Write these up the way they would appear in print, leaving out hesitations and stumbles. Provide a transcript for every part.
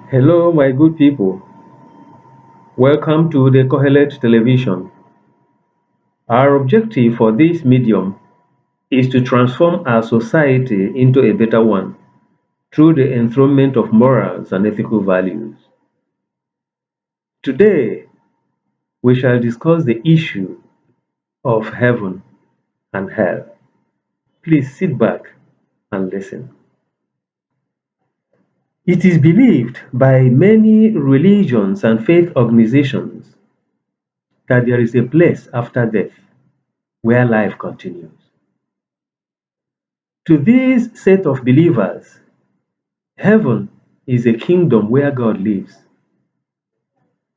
Hello, my good people. Welcome to the Qoheleth television. Our objective for this medium is to transform our society into a better one through the enthronement of morals and ethical values. Today, we shall discuss the issue of heaven and hell. Please sit back and listen. It is believed by many religions and faith organizations that there is a place after death where life continues. To this set of believers, heaven is a kingdom where God lives.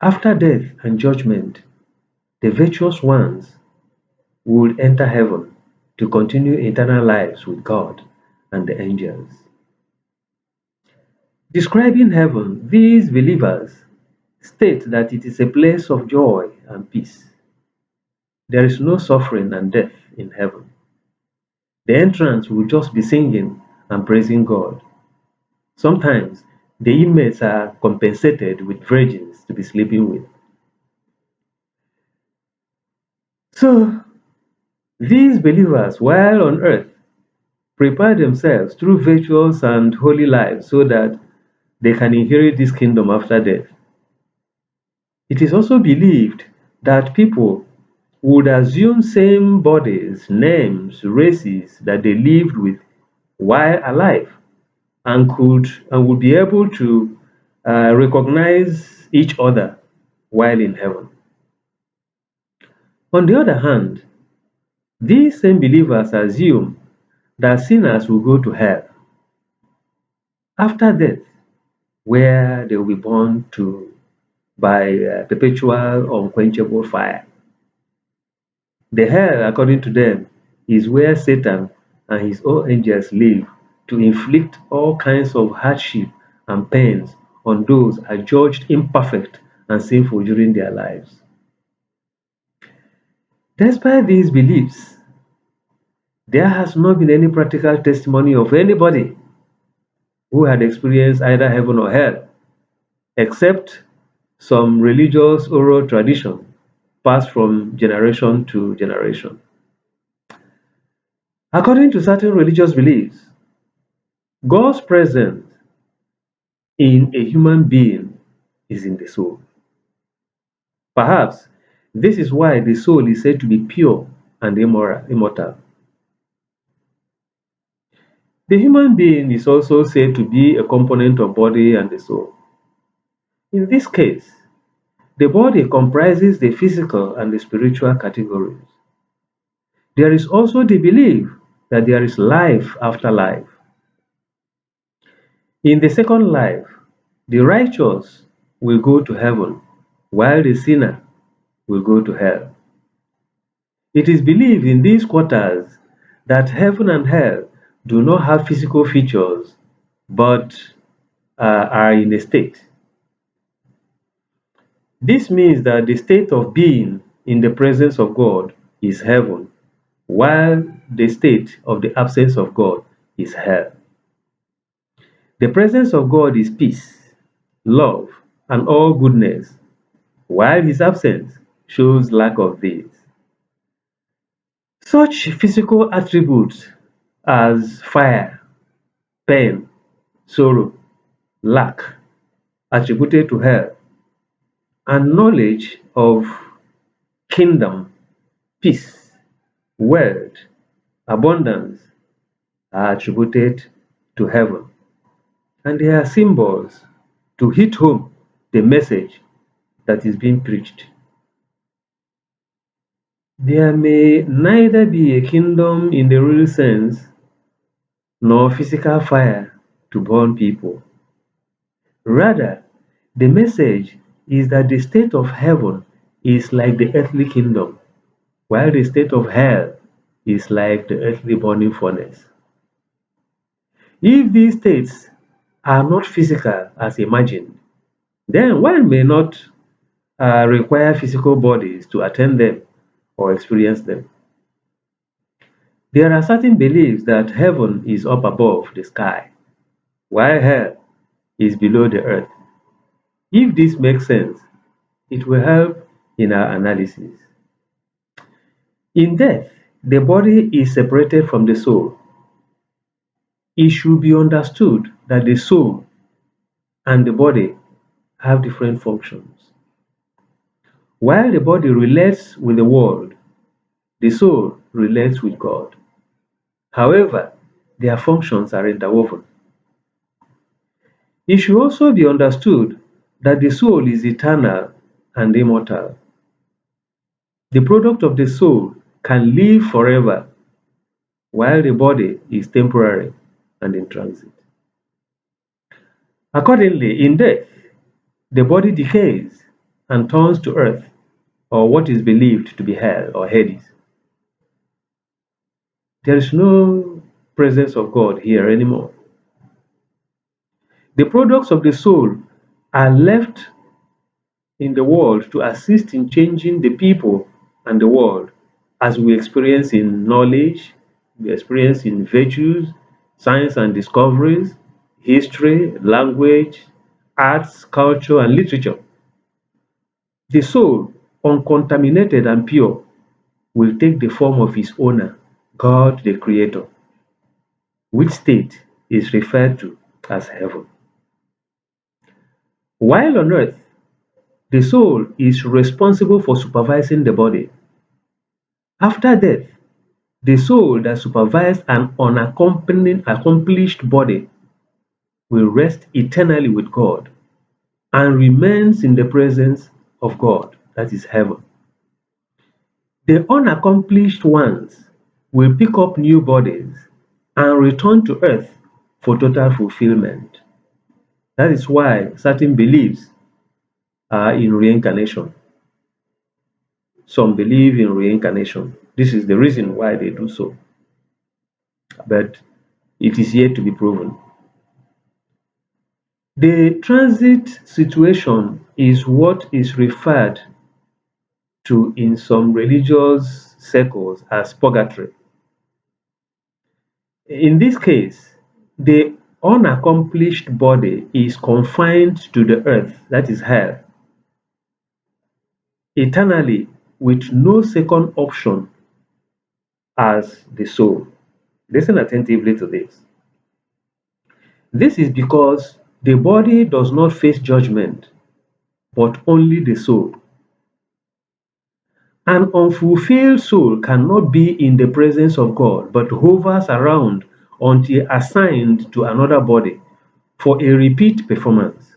After death and judgment, the virtuous ones will enter heaven to continue eternal lives with God and the angels. Describing heaven, these believers state that it is a place of joy and peace. There is no suffering and death in heaven. The entrance will just be singing and praising God. Sometimes the inmates are compensated with virgins to be sleeping with. So these believers, while on earth, prepare themselves through virtuous and holy lives so that they can inherit this kingdom after death. It is also believed that people would assume same bodies, names, races that they lived with while alive and would be able to recognize each other while in heaven. On the other hand, these same believers assume that sinners will go to hell after death, where they will be born to by perpetual unquenchable fire. The hell, according to them, is where Satan and his own angels live to inflict all kinds of hardship and pains on those adjudged imperfect and sinful during their lives. Despite these beliefs, there has not been any practical testimony of anybody who had experienced either heaven or hell, except some religious oral tradition passed from generation to generation. According to certain religious beliefs, God's presence in a human being is in the soul. Perhaps this is why the soul is said to be pure and immortal. The human being is also said to be a component of body and the soul. In this case, the body comprises the physical and the spiritual categories. There is also the belief that there is life after life. In the second life, the righteous will go to heaven, while the sinner will go to hell. It is believed in these quarters that heaven and hell do not have physical features, but are in a state. This means that the state of being in the presence of God is heaven, while the state of the absence of God is hell. The presence of God is peace, love, and all goodness, while his absence shows lack of these. Such physical attributes as fire, pain, sorrow, lack, attributed to hell, and knowledge of kingdom, peace, wealth, abundance are attributed to heaven. And they are symbols to hit home the message that is being preached. There may neither be a kingdom in the real sense nor physical fire to burn people. Rather, the message is that the state of heaven is like the earthly kingdom, while the state of hell is like the earthly burning furnace. If these states are not physical as imagined, then one may not require physical bodies to attend them or experience them. There are certain beliefs that heaven is up above the sky, while hell is below the earth. If this makes sense, it will help in our analysis. In death, the body is separated from the soul. It should be understood that the soul and the body have different functions. While the body relates with the world, the soul relates with God. However, their functions are interwoven. It should also be understood that the soul is eternal and immortal. The product of the soul can live forever, while the body is temporary and in transit. Accordingly, in death, the body decays and turns to earth, or what is believed to be hell or Hades. There is no presence of God here anymore. The products of the soul are left in the world to assist in changing the people and the world, as we experience in knowledge, we experience in virtues, science and discoveries, history, language, arts, culture, and literature. The soul, uncontaminated and pure, will take the form of its owner, God the Creator, which state is referred to as heaven. While on earth, the soul is responsible for supervising the body. After death, the soul that supervised an unaccomplished body will rest eternally with God and remains in the presence of God, that is heaven. The unaccomplished ones will pick up new bodies and return to earth for total fulfillment. That is why certain beliefs are in reincarnation. Some believe in reincarnation. This is the reason why they do so. But it is yet to be proven. The transit situation is what is referred to in some religious circles as purgatory. In this case, the unaccomplished body is confined to the earth, that is hell, eternally with no second option as the soul. Listen attentively to this. This is because the body does not face judgment, but only the soul. An unfulfilled soul cannot be in the presence of God, but hovers around until assigned to another body for a repeat performance.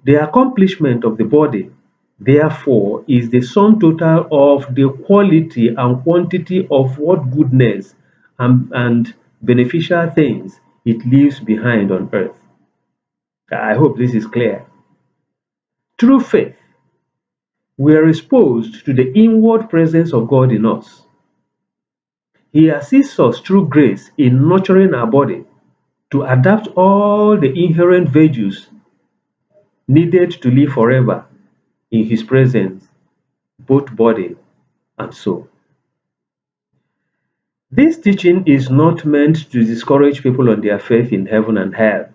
The accomplishment of the body, therefore, is the sum total of the quality and quantity of what goodness and beneficial things it leaves behind on earth. I hope this is clear. Through faith, we are exposed to the inward presence of God in us. He assists us through grace in nurturing our body to adapt all the inherent virtues needed to live forever in His presence, both body and soul. This teaching is not meant to discourage people on their faith in heaven and hell,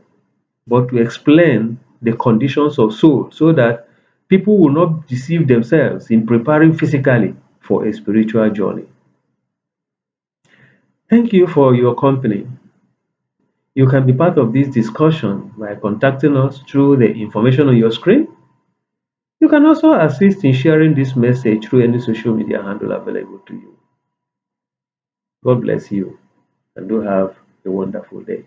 but to explain the conditions of soul so that people will not deceive themselves in preparing physically for a spiritual journey. Thank you for your company. You can be part of this discussion by contacting us through the information on your screen. You can also assist in sharing this message through any social media handle available to you. God bless you and do have a wonderful day.